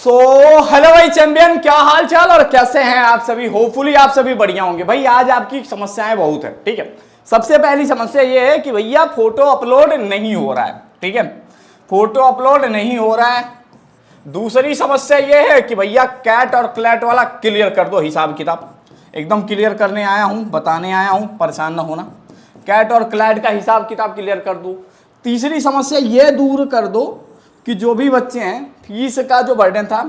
So hello भाई champion, क्या हाल चाल और कैसे हैं आप सभी। होपफुली आप सभी बढ़िया होंगे। भाई आज आपकी समस्याएं बहुत है, ठीक है। सबसे पहली समस्या ये है कि भैया फोटो अपलोड नहीं हो रहा है, ठीक है, फोटो अपलोड नहीं हो रहा है। दूसरी समस्या ये है कि भैया कैट और क्लैट वाला क्लियर कर दो, हिसाब किताब एकदम क्लियर करने आया हूं, बताने आया हूं, परेशान ना होना। कैट और क्लैट का हिसाब किताब क्लियर कर दो। तीसरी समस्या ये दूर कर दो कि जो भी बच्चे हैं, फीस का जो बर्डन था,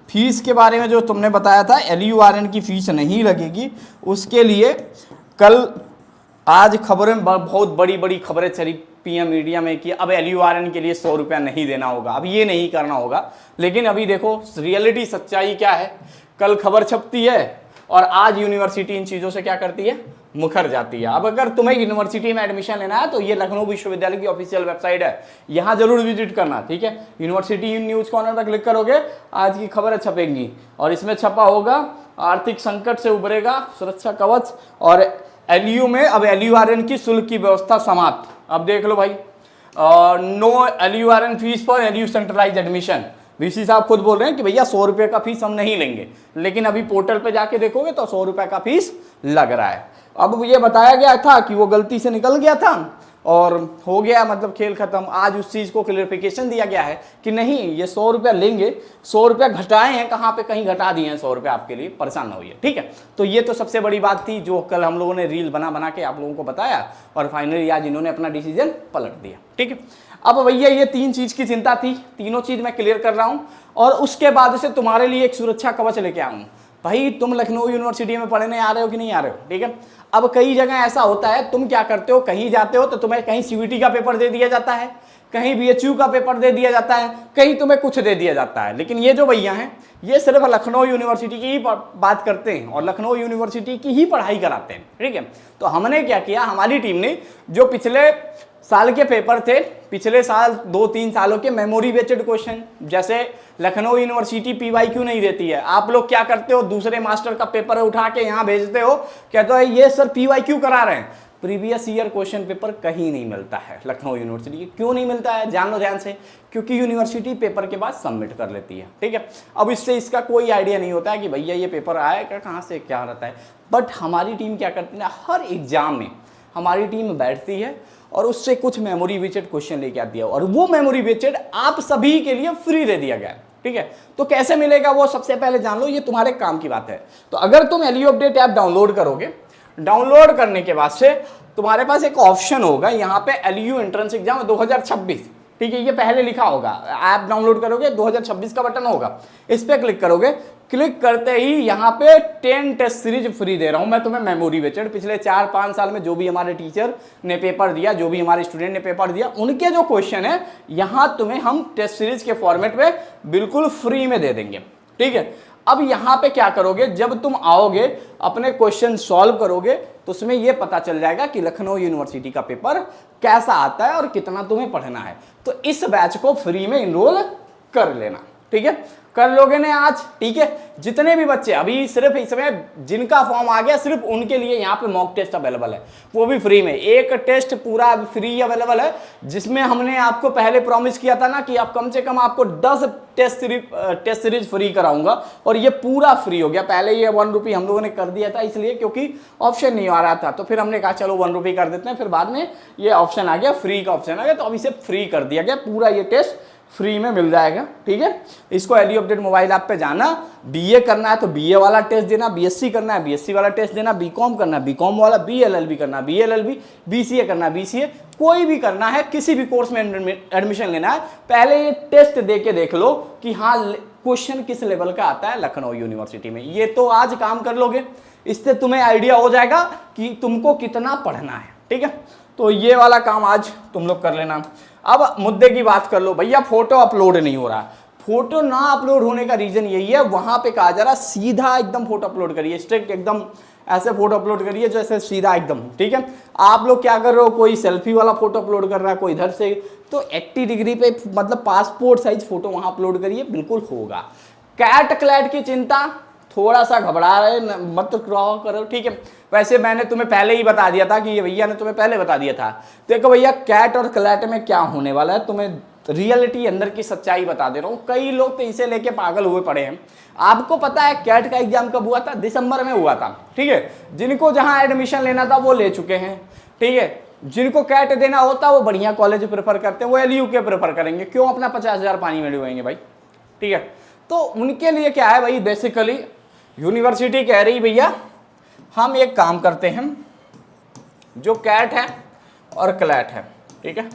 फीस के बारे में जो तुमने बताया था LURN की फीस नहीं लगेगी, उसके लिए कल आज खबरें बहुत बड़ी बड़ी खबरें चली PM मीडिया में कि अब LURN के लिए 100 रुपया नहीं देना होगा, अब ये नहीं करना होगा। लेकिन अभी देखो रियलिटी सच्चाई क्या है, कल खबर छपती है और आज यूनिवर्सिटी इन चीज़ों से क्या करती है, मुखर जाती है। अब अगर तुम्हें यूनिवर्सिटी में एडमिशन लेना है तो ये लखनऊ विश्वविद्यालय की ऑफिशियल वेबसाइट है, यहाँ जरूर विजिट करना, ठीक है। यूनिवर्सिटी न्यूज कॉर्नर पर क्लिक करोगे, आज की खबर छपेंगी और इसमें छपा होगा आर्थिक संकट से उभरेगा सुरक्षा कवच, और LU में अब LURN की शुल्क की व्यवस्था समाप्त। अब देख लो भाई, no LURN fees for LU centralise admission. VC साहब खुद बोल रहे हैं कि भैया 100 रुपये का फीस हम नहीं लेंगे, लेकिन अभी पोर्टल पे जाके देखोगे तो 100 रुपये का फीस लग रहा है। अब ये बताया गया था कि वो गलती से निकल गया था और हो गया, मतलब खेल खत्म। आज उस चीज़ को क्लियरिफिकेशन दिया गया है कि नहीं, ये 100 रुपया लेंगे, 100 रुपया घटाए हैं, कहाँ पे कहीं घटा दिए हैं 100 रुपया, आपके लिए परेशान ना होइए, ठीक है। तो ये तो सबसे बड़ी बात थी जो कल हम लोगों ने रील बना के आप लोगों को बताया और फाइनली आज इन्होंने अपना डिसीजन पलट दिया, ठीक है। अब भैया ये 3 चीज़ की चिंता थी, तीनों चीज़ मैं क्लियर कर रहा हूँ और उसके बाद से तुम्हारे लिए एक सुरक्षा कवच लेके आऊँ। भाई तुम लखनऊ यूनिवर्सिटी में पढ़ने आ रहे हो कि नहीं आ रहे हो, ठीक है। अब कई जगह ऐसा होता है, तुम क्या करते हो, कहीं जाते हो तो तुम्हें कहीं CVT का पेपर दे दिया जाता है, कहीं BHU का पेपर दे दिया जाता है, कहीं तुम्हें कुछ दे दिया जाता है। लेकिन ये जो भैया हैं ये सिर्फ लखनऊ यूनिवर्सिटी की ही बात करते हैं और लखनऊ यूनिवर्सिटी की ही पढ़ाई कराते हैं, ठीक है। तो हमने क्या किया, हमारी टीम ने जो पिछले साल के पेपर थे, पिछले साल 2-3 सालों के मेमोरी बेस्ड क्वेश्चन, जैसे लखनऊ यूनिवर्सिटी PYQ नहीं देती है, आप लोग क्या करते हो, दूसरे मास्टर का पेपर उठा के यहाँ भेजते हो, कहते हो ये सर PYQ करा रहे हैं। प्रीवियस ईयर क्वेश्चन पेपर कहीं नहीं मिलता है लखनऊ यूनिवर्सिटी की। क्यों नहीं मिलता है, जान लो ध्यान से, क्योंकि यूनिवर्सिटी पेपर के बाद सबमिट कर लेती है, ठीक है। अब इससे इसका कोई आइडिया नहीं होता है कि भैया ये पेपर आएगा कहाँ से, क्या रहता है। बट हमारी टीम क्या करती है, हर एग्जाम में हमारी टीम बैठती है और उससे कुछ मेमोरी बेस्ड क्वेश्चन लेके आती है और वो मेमोरी बेस्ड आप सभी के लिए फ्री दे दिया गया, ठीक है। तो कैसे मिलेगा वो सबसे पहले जान लो, ये तुम्हारे काम की बात है। तो अगर तुम LU अपडेट ऐप डाउनलोड करोगे, डाउनलोड करने के बाद से तुम्हारे पास एक ऑप्शन होगा यहाँ पे LU एंट्रेंस एग्जाम 2026, ठीक है। ये पहले लिखा होगा, ऐप डाउनलोड करोगे 2026 का बटन होगा, इस पर क्लिक करोगे। क्लिक करते ही यहाँ पे 10 टेस्ट सीरीज फ्री दे रहा हूँ मैं तुम्हें मेमोरी बेस्ड। पिछले 4-5 साल में जो भी हमारे टीचर ने पेपर दिया, जो भी हमारे स्टूडेंट ने पेपर दिया, उनके जो क्वेश्चन है यहाँ तुम्हें हम टेस्ट सीरीज के फॉर्मेट में बिल्कुल फ्री में दे देंगे, ठीक है। अब यहाँ पे क्या करोगे, जब तुम आओगे अपने क्वेश्चन सॉल्व करोगे तो उसमें यह पता चल जाएगा कि लखनऊ यूनिवर्सिटी का पेपर कैसा आता है और कितना तुम्हें पढ़ना है। तो इस बैच को फ्री में इनरोल कर लेना, ठीक है। कर लोगे ने आज, ठीक है। जितने भी बच्चे अभी सिर्फ इसमें जिनका फॉर्म आ गया, सिर्फ उनके लिए यहाँ पे मॉक टेस्ट अवेलेबल है, वो भी फ्री में। एक टेस्ट पूरा फ्री अवेलेबल है, जिसमें हमने आपको पहले प्रॉमिस किया था ना कि आप कम से कम आपको 10 टेस्ट सीरीज फ्री कराऊंगा और ये पूरा फ्री हो गया। पहले ये 1 रुपये हम लोगों ने कर दिया था, इसलिए क्योंकि ऑप्शन नहीं आ रहा था, तो फिर हमने कहा चलो 1 रुपये कर देते हैं। फिर बाद में ये ऑप्शन आ गया, फ्री का ऑप्शन आ गया, तो अब इसे फ्री कर दिया गया, पूरा ये टेस्ट फ्री में मिल जाएगा, ठीक है। इसको LU अपडेट मोबाइल ऐप पे जाना, BA करना है तो BA वाला टेस्ट देना, BSc करना है BSc वाला टेस्ट देना, BCom करना है BCom वाला, BLLB करना है BLLB, BCA करना है BCA, कोई भी करना है, किसी भी कोर्स में एडमिशन लेना है, पहले ये टेस्ट दे के देख लो कि हाँ क्वेश्चन किस लेवल का आता है लखनऊ यूनिवर्सिटी में। ये तो आज काम कर लोगे, इससे तुम्हें आइडिया हो जाएगा कि तुमको कितना पढ़ना है, ठीक है। तो ये वाला काम आज तुम लोग कर लेना। अब मुद्दे की बात कर लो, भैया फोटो अपलोड नहीं हो रहा। फोटो ना अपलोड होने का रीजन यही है, वहां पे कहा जा रहा सीधा एकदम फोटो अपलोड करिए, स्ट्रिक्ट एकदम ऐसे फोटो अपलोड करिए जैसे सीधा एकदम, ठीक है। आप लोग क्या कर रहे हो, कोई सेल्फी वाला फोटो अपलोड कर रहा है, कोई इधर से, तो 80 डिग्री पे मतलब पासपोर्ट साइज फोटो वहां अपलोड करिए, बिल्कुल होगा। कैट क्लैट की चिंता, थोड़ा सा घबरा रहे मत करो, ठीक है। वैसे मैंने तुम्हें पहले ही बता दिया था कि ये भैया ने तुम्हें पहले बता दिया था। देखो भैया कैट और क्लैट में क्या होने वाला है, तुम्हें रियलिटी अंदर की सच्चाई बता दे रहा हूँ। कई लोग तो इसे लेके पागल हुए पड़े हैं। आपको पता है कैट का एग्जाम कब हुआ था? दिसंबर में हुआ था, ठीक है। जिनको जहां एडमिशन लेना था वो ले चुके हैं, ठीक है। जिनको कैट देना होता वो बढ़िया कॉलेज प्रेफर करते हैं, वो एलयू के प्रेफर करेंगे, क्यों अपना 50,000 पानी में डुबाएंगे भाई, ठीक है। तो उनके लिए क्या है भाई, बेसिकली यूनिवर्सिटी कह रही भैया हम एक काम करते हैं, जो कैट है और क्लैट है, ठीक है,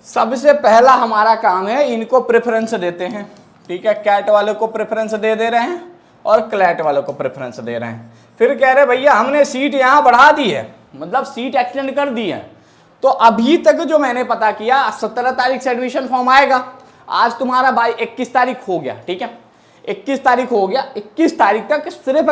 सबसे पहला हमारा काम है इनको प्रेफरेंस देते हैं, ठीक है। कैट वाले को प्रेफरेंस दे रहे हैं और क्लैट वालों को प्रेफरेंस दे रहे हैं। फिर कह रहे भैया हमने सीट यहाँ बढ़ा दी है, मतलब सीट एक्सटेंड कर दी है। तो अभी तक जो मैंने पता किया 17 तारीख से एडमिशन फॉर्म आएगा। आज तुम्हारा भाई 21 तारीख हो गया, ठीक है, 21 तारीख हो गया। 21 तारीख तक सिर्फ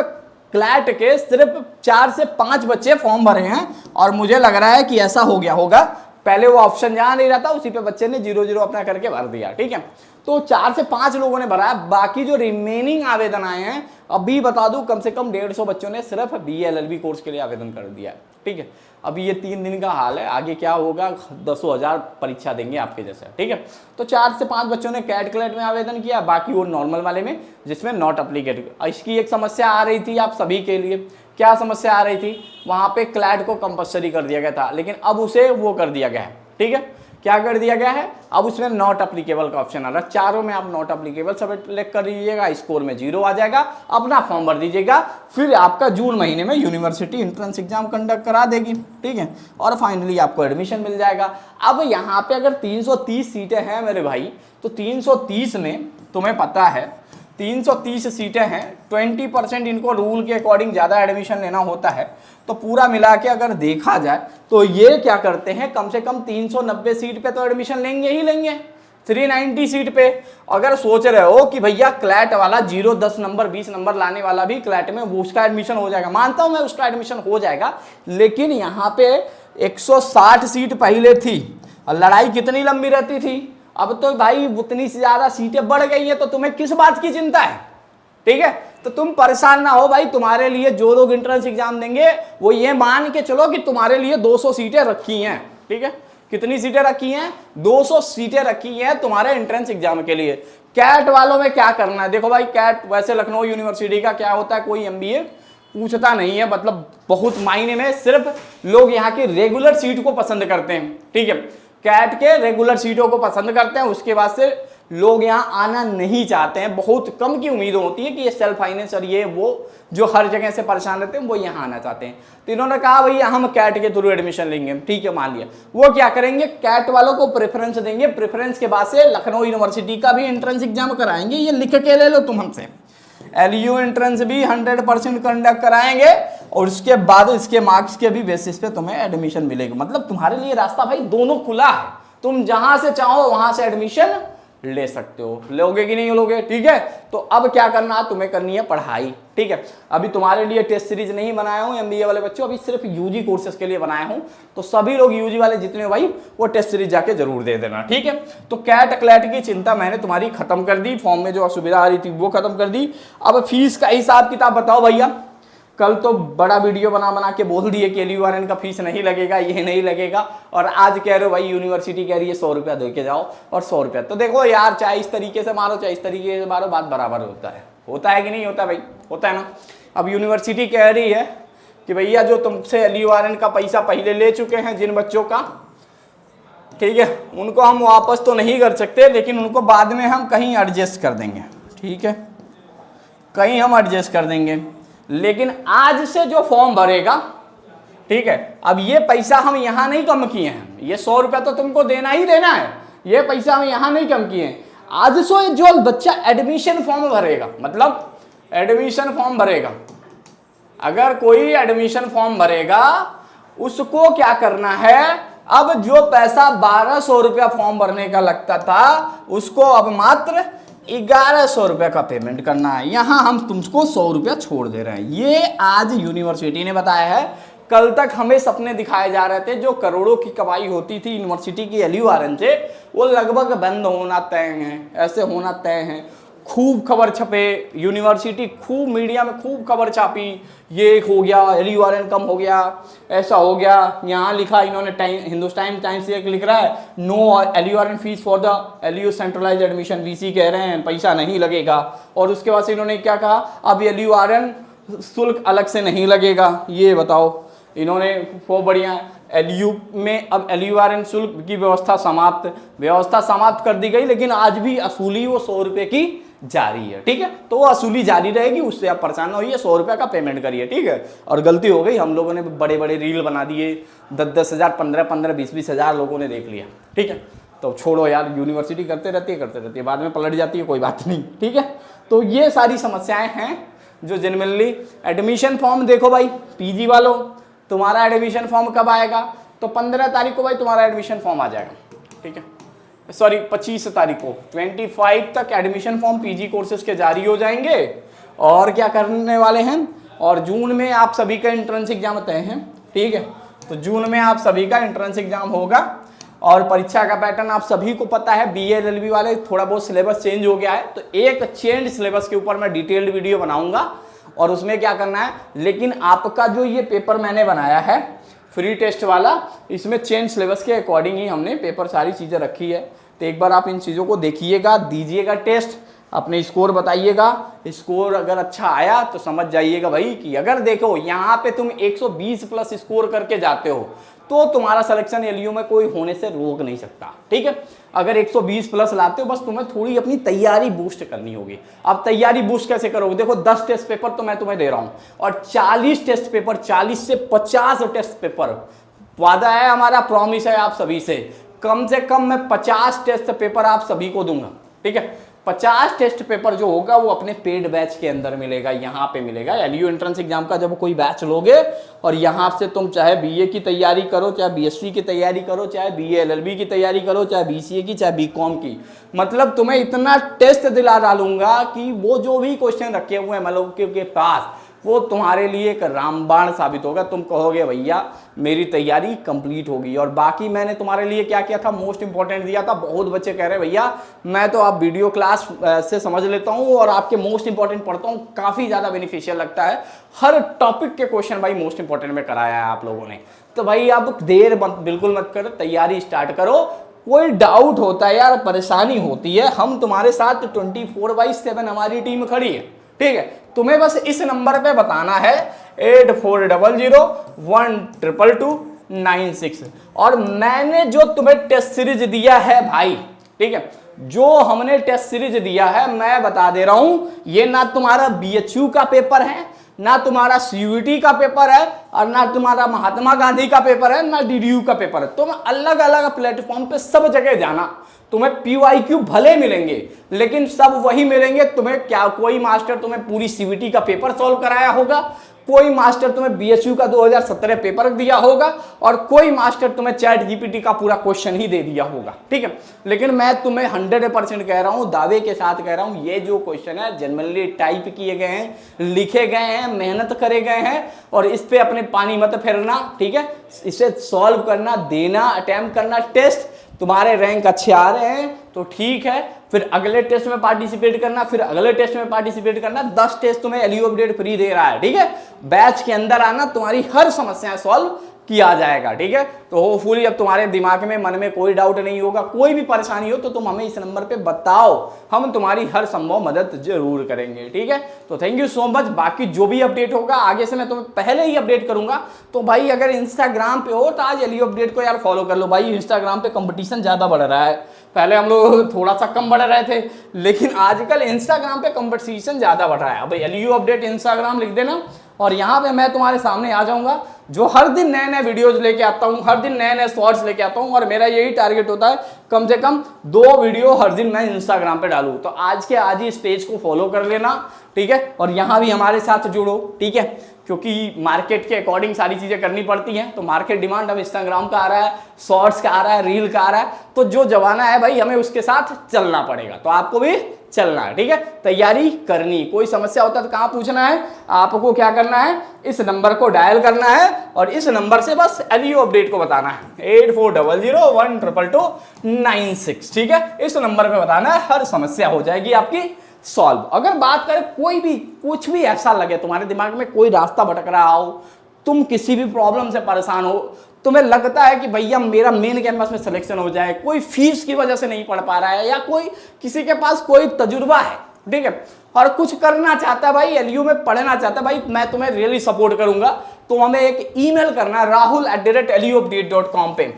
क्लैट के सिर्फ 4 से 5 बच्चे फॉर्म भरे हैं और मुझे लग रहा है कि ऐसा हो गया होगा। पहले वो ऑप्शन जहां नहीं रहता उसी पे बच्चे ने 0-0 अपना करके भर दिया, ठीक है। तो 4 से 5 लोगों ने भरा है। बाकी जो रिमेनिंग आवेदन आए हैं, अभी बता दूं कम से कम 150 बच्चों ने सिर्फ BA LLB कोर्स के लिए आवेदन कर दिया है, ठीक है। अभी ये 3 दिन का हाल है, आगे क्या होगा 10,000 परीक्षा देंगे आपके जैसे, ठीक है। तो 4 से 5 बच्चों ने कैट क्लैट में आवेदन किया, बाकी वो नॉर्मल वाले में जिसमें नॉट अप्लीकेबल। इसकी एक समस्या आ रही थी आप सभी के लिए, क्या समस्या आ रही थी, वहां पे क्लैट को कंपल्सरी कर दिया गया था, लेकिन अब उसे वो कर दिया गया है, ठीक है। क्या कर दिया गया है, अब उसमें नॉट अप्लीकेबल का ऑप्शन आ रहा है। चारों में आप नॉट अप्लीकेबल सेलेक्ट कर दीजिएगा, स्कोर में 0 आ जाएगा, अपना फॉर्म भर दीजिएगा। फिर आपका जून महीने में यूनिवर्सिटी एंट्रेंस एग्जाम कंडक्ट करा देगी, ठीक है, और फाइनली आपको एडमिशन मिल जाएगा। अब यहाँ पे अगर 330 सीटें हैं मेरे भाई, तो 330 में तुम्हें पता है 330 सीटें हैं, 20% इनको रूल के अकॉर्डिंग ज़्यादा एडमिशन लेना होता है। तो पूरा मिला के अगर देखा जाए तो ये क्या करते हैं, कम से कम 390 सीट पे तो एडमिशन लेंगे ही लेंगे, 390 सीट पे। अगर सोच रहे हो कि भैया क्लैट वाला 0, 10 नंबर 20 नंबर लाने वाला भी क्लैट में वो उसका एडमिशन हो जाएगा, मानता हूं मैं उसका एडमिशन हो जाएगा, लेकिन यहाँ पे 160 सीट पहले थी और लड़ाई कितनी लंबी रहती थी। अब तो भाई उतनी से ज्यादा सीटें बढ़ गई हैं, तो तुम्हें किस बात की चिंता है, ठीक है। तो तुम परेशान ना हो भाई, तुम्हारे लिए जो लोग एंट्रेंस एग्जाम देंगे वो ये मान के चलो कि तुम्हारे लिए 200 सीटें रखी हैं, ठीक है। कितनी सीटें रखी हैं, 200 सीटें रखी हैं तुम्हारे एंट्रेंस एग्जाम के लिए। कैट वालों में क्या करना है, देखो भाई कैट वैसे लखनऊ यूनिवर्सिटी का क्या होता है, कोई MBA पूछता नहीं है, मतलब बहुत मायने में सिर्फ लोग यहाँ की रेगुलर सीट को पसंद करते हैं, ठीक है। कैट के रेगुलर सीटों को पसंद करते हैं, उसके बाद से लोग यहाँ आना नहीं चाहते हैं। बहुत कम की उम्मीद होती है कि ये सेल्फ फाइनेंस और ये वो जो हर जगह से परेशान रहते हैं वो यहाँ आना चाहते हैं। तो इन्होंने कहा भैया हम कैट के थ्रू एडमिशन लेंगे, ठीक है, मान लिया। वो क्या करेंगे, कैट वालों को प्रेफरेंस देंगे, प्रेफरेंस के बाद से लखनऊ यूनिवर्सिटी का भी एंट्रेंस एग्जाम कराएंगे। ये लिख के ले लो तुम हमसे, LU एंट्रेंस भी 100% कंडक्ट कराएंगे और उसके बाद इसके मार्क्स के भी बेसिस पे तुम्हें एडमिशन मिलेगा। मतलब तुम्हारे लिए रास्ता भाई दोनों खुला है, तुम जहां से चाहो वहां से एडमिशन ले सकते हो। लोगे कि नहीं लोगे, ठीक है। तो अब क्या करना, तुम्हें करनी है पढ़ाई, ठीक है। अभी तुम्हारे लिए टेस्ट सीरीज नहीं बनाया हूं MBA वाले बच्चों, अभी सिर्फ UG कोर्सेज के लिए बनाया हूं। तो सभी लोग UG वाले जितने हो भाई वो टेस्ट सीरीज जाके जरूर दे देना, ठीक है। तो कैट क्लैट की चिंता मैंने तुम्हारी खत्म कर दी, फॉर्म में जो असुविधा आ रही थी वो खत्म कर दी। अब फीस का हिसाब किताब बताओ भैया। कल तो बड़ा वीडियो बना के बोल दिए कि LURN का फीस नहीं लगेगा, ये नहीं लगेगा, और आज कह रहे हो भाई यूनिवर्सिटी कह रही है 100 रुपया दे के जाओ और 100 रुपया। तो देखो यार, चाहे इस तरीके से मारो चाहे इस तरीके से मारो, बात बराबर होता है कि नहीं होता भाई, होता है ना। अब यूनिवर्सिटी कह रही है कि भैया जो तुमसे LURN का पैसा पहले ले चुके हैं जिन बच्चों का, ठीक है, उनको हम वापस तो नहीं कर सकते, लेकिन उनको बाद में हम कहीं एडजस्ट कर देंगे, ठीक है, कहीं हम एडजस्ट कर देंगे। लेकिन आज से जो फॉर्म भरेगा, ठीक है, अब ये पैसा हम यहां नहीं कम किए हैं, ये 100 रुपया तो तुमको देना ही देना है, ये पैसा हम यहां नहीं कम किए हैं। आज से जो बच्चा एडमिशन फॉर्म भरेगा, मतलब एडमिशन फॉर्म भरेगा, अगर कोई एडमिशन फॉर्म भरेगा उसको क्या करना है, अब जो पैसा 1200 रुपया फॉर्म भरने का लगता था उसको अब मात्र 1100 रुपये का पेमेंट करना है। यहां हम तुमको 100 रुपया छोड़ दे रहे हैं। ये आज यूनिवर्सिटी ने बताया है। कल तक हमें सपने दिखाए जा रहे थे, जो करोड़ों की कमाई होती थी यूनिवर्सिटी की LURN से, वो लगभग बंद होना तय है, ऐसे होना तय है। खूब खबर छपे, यूनिवर्सिटी खूब मीडिया में खूब खबर छापी, ये हो गया, LURN कम हो गया, ऐसा हो गया। यहाँ लिखा इन्होंने, हिंदुस्तान टाइम्स एक लिख रहा है, no LURN fees for the LU centralise admission, VC कह रहे हैं पैसा नहीं लगेगा। और उसके बाद से इन्होंने क्या कहा, अब LURN शुल्क अलग से नहीं लगेगा। ये बताओ, इन्होंने बहुत बढ़िया LU में अब LURN शुल्क की व्यवस्था समाप्त कर दी गई, लेकिन आज भी असूली वो 100 रुपये की जारी है, ठीक है। तो वो असूली जारी रहेगी, उससे आप परेशान ना होइए, 100 रुपये का पेमेंट करिए, ठीक है। और गलती हो गई, हम लोगों ने बड़े बड़े रील बना दिए, 10-10 हज़ार, 15-15, 20-20 हज़ार लोगों ने देख लिया, ठीक है। तो छोड़ो यार, यूनिवर्सिटी करते रहती है, बाद में पलट जाती है, कोई बात नहीं, ठीक है। तो ये सारी समस्याएं हैं जो जनरली। एडमिशन फॉर्म देखो भाई, PG वालों, तुम्हारा एडमिशन फॉर्म कब आएगा? तो 15 तारीख को भाई तुम्हारा एडमिशन फॉर्म आ जाएगा, ठीक है। सॉरी 25 तारीख को, 25 तक एडमिशन फॉर्म PG कोर्सेज के जारी हो जाएंगे। और क्या करने वाले हैं, और जून में आप सभी का एंट्रेंस एग्जाम तय है, ठीक है। तो जून में आप सभी का एंट्रेंस एग्जाम होगा, और परीक्षा का पैटर्न आप सभी को पता है। BA LLB वाले थोड़ा बहुत सिलेबस चेंज हो गया है, तो एक चेंज सिलेबस के ऊपर मैं डिटेल्ड वीडियो बनाऊंगा, और उसमें क्या करना है। लेकिन आपका जो ये पेपर मैंने बनाया है फ्री टेस्ट वाला, इसमें चेंज सिलेबस के अकॉर्डिंग ही हमने पेपर सारी चीज़ें रखी है। तो एक बार आप इन चीज़ों को देखिएगा, दीजिएगा टेस्ट, अपने स्कोर बताइएगा। स्कोर अगर अच्छा आया तो समझ जाइएगा भाई कि अगर देखो यहाँ पे तुम 120 प्लस स्कोर करके जाते हो तो तुम्हारा सिलेक्शन LU में कोई होने से रोक नहीं सकता, ठीक है। अगर 120 प्लस लाते हो, बस तुम्हें थोड़ी अपनी तैयारी बूस्ट करनी होगी। अब तैयारी बूस्ट कैसे करोगे? देखो 10 टेस्ट पेपर तो मैं तुम्हें दे रहा हूं, और 40 टेस्ट पेपर, 40 से 50 टेस्ट पेपर वादा है हमारा, प्रॉमिस है आप सभी से कम मैं 50 टेस्ट पेपर आप सभी को दूंगा, ठीक है। 50 टेस्ट पेपर जो होगा वो अपने पेड बैच के अंदर मिलेगा, यहाँ पे मिलेगा। LU एंट्रेंस एग्जाम का जब कोई बैच लोगे, और यहाँ से तुम चाहे BA की तैयारी करो, चाहे BSc की तैयारी करो, चाहे BA LLB की तैयारी करो, चाहे BCA की, चाहे BCom की, मतलब तुम्हें इतना टेस्ट दिला डालूंगा कि वो जो भी क्वेश्चन रखे हुए हैं मतलब के पास, वो तुम्हारे लिए एक रामबाण साबित होगा। तुम कहोगे भैया मेरी तैयारी कंप्लीट होगी। और बाकी मैंने तुम्हारे लिए क्या किया था, मोस्ट इंपॉर्टेंट दिया था। बहुत बच्चे कह रहे हैं भैया मैं तो आप वीडियो क्लास से समझ लेता हूँ और आपके मोस्ट इंपॉर्टेंट पढ़ता हूँ, काफ़ी ज़्यादा बेनिफिशियल लगता है। हर टॉपिक के क्वेश्चन भाई मोस्ट इंपॉर्टेंट में कराया है आप लोगों ने। तो भाई अब देर बिल्कुल मत करो, तैयारी स्टार्ट करो। कोई डाउट होता है यार, परेशानी होती है, हम तुम्हारे साथ 24/7 हमारी टीम खड़ी है, ठीक है। तुम्हें बस इस नंबर पे बताना है 8400122296। और मैंने जो तुम्हें टेस्ट सीरीज दिया है भाई, ठीक है, जो हमने टेस्ट सीरीज दिया है, मैं बता दे रहा हूं, ये ना तुम्हारा BHU का पेपर है, ना तुम्हारा CUET का पेपर है, और ना तुम्हारा महात्मा गांधी का पेपर है, ना DDU का पेपर है। तुम अलग अलग प्लेटफॉर्म पे सब जगह जाना, तुम्हें PYQ भले मिलेंगे लेकिन सब वही मिलेंगे। तुम्हें क्या कोई मास्टर तुम्हें पूरी CVT का पेपर सॉल्व कराया होगा, कोई मास्टर तुम्हें BHU का 2017 पेपर दिया होगा, और कोई मास्टर तुम्हें ChatGPT का पूरा क्वेश्चन ही दे दिया होगा, ठीक है। लेकिन मैं तुम्हें 100% कह रहा हूं, दावे के साथ कह रहा हूं, ये जो क्वेश्चन है जनरली टाइप किए गए हैं, लिखे गए हैं, मेहनत करे गए हैं, और इस पे अपने पानी मत फेरना, ठीक है। इसे सॉल्व करना, देना, अटेम्प्ट करना टेस्ट। तुम्हारे रैंक अच्छे आ रहे हैं तो ठीक है, फिर अगले टेस्ट में पार्टिसिपेट करना, फिर अगले टेस्ट में पार्टिसिपेट करना। 10 टेस्ट तुम्हें LU अपडेट फ्री दे रहा है, ठीक है। बैच के अंदर आना, तुम्हारी हर समस्या सॉल्व किया जाएगा, ठीक है। तो होपफुली अब तुम्हारे दिमाग में, मन में कोई डाउट नहीं होगा। कोई भी परेशानी हो तो तुम हमें इस नंबर पे बताओ, हम तुम्हारी हर संभव मदद जरूर करेंगे, ठीक है। तो थैंक यू सो मच। बाकी जो भी अपडेट होगा आगे से मैं तुम्हें पहले ही अपडेट करूंगा। तो भाई अगर इंस्टाग्राम पे हो तो आज LU अपडेट को यार फॉलो कर लो भाई। इंस्टाग्राम पे कंपटीशन ज्यादा बढ़ रहा है, पहले हम लोग थोड़ा सा कम बढ़ रहे थे, लेकिन आजकल इंस्टाग्राम पे कंपटीशन ज्यादा बढ़ रहा है। अब LU अपडेट इंस्टाग्राम लिख देना, और यहाँ पे मैं तुम्हारे सामने आ जाऊंगा, जो हर दिन नए नए वीडियोज लेके आता हूँ, हर दिन नए नए शॉर्ट्स लेके आता हूँ। और मेरा यही टारगेट होता है कम से कम 2 वीडियो हर दिन मैं इंस्टाग्राम पे डालूँ। तो आज के आज ही इस पेज को फॉलो कर लेना, ठीक है। और यहाँ भी हमारे साथ जुड़ो, ठीक है, क्योंकि मार्केट के अकॉर्डिंग सारी चीज़ें करनी पड़ती हैं। तो मार्केट डिमांड अब इंस्टाग्राम का आ रहा है, शॉर्ट्स का आ रहा है, रील का आ रहा है, तो जो जमाना है भाई हमें उसके साथ चलना पड़ेगा। तो आपको भी चलना है, ठीक है, तैयारी करनी। कोई समस्या होता है तो कहाँ पूछना है, आपको क्या करना है, इस नंबर को डायल करना है, और इस नंबर से बस LU अपडेट को बताना है 8400122296, ठीक है। इस नंबर पे बताना है, हर समस्या हो जाएगी आपकी सॉल्व। अगर बात करें कोई भी कुछ भी ऐसा लगे तुम्हारे दिमाग में कोई रास्ता भटक रहा हो, तुम किसी भी प्रॉब्लम से परेशान हो, तुम्हें लगता है कि भैया मेरा मेन कैंपस में सिलेक्शन हो जाए, कोई फीस की वजह से नहीं पढ़ पा रहा है, या कोई किसी के पास कोई तजुर्बा है, ठीक है, और कुछ करना चाहता है भाई, एलयू में पढ़ना चाहता है भाई, मैं तुम्हें रियली सपोर्ट करूंगा, तो हमें एक ईमेल करना है rahul@luupdate.com पे,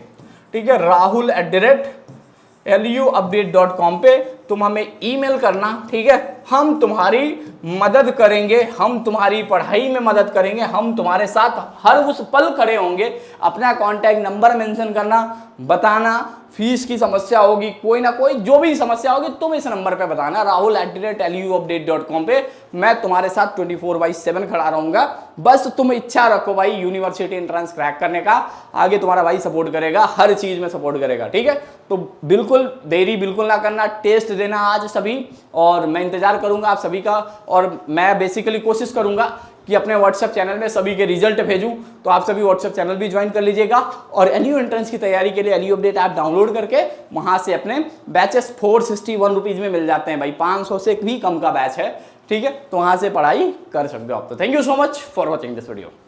ठीक है, rahul@luupdate.com पे तुम हमें ईमेल करना, ठीक है, हम तुम्हारी मदद करेंगे, हम तुम्हारी पढ़ाई में मदद करेंगे, हम तुम्हारे साथ हर उस पल खड़े होंगे। अपना कॉन्टैक्ट नंबर मेंशन करना, बताना फीस की समस्या होगी, कोई ना कोई जो भी समस्या होगी तुम इस नंबर पे बताना, rahul@luupdate.com पे, मैं तुम्हारे साथ 24/7 खड़ा रहूंगा। बस तुम इच्छा रखो भाई यूनिवर्सिटी एंट्रेंस क्रैक करने का, आगे तुम्हारा भाई सपोर्ट करेगा, हर चीज में सपोर्ट करेगा, ठीक है। तो बिल्कुल देरी बिल्कुल ना करना, टेस्ट देना आज सभी, और मैं इंतजार करूंगा आप सभी का, और मैं बेसिकली कोशिश करूंगा कि अपने व्हाट्सएप चैनल में सभी के रिजल्ट भेजूं, तो आप सभी व्हाट्सएप चैनल भी ज्वाइन कर लीजिएगा। और एलयू एंट्रेंस की तैयारी के लिए एलयू अपडेट ऐप डाउनलोड करके वहां से अपने बैचेस 461 रुपीज में मिल जाते हैं भाई, 500 से भी कम का बैच है, ठीक है, तो वहां से पढ़ाई कर सकते हो आप। तो thank you so much for watching this video.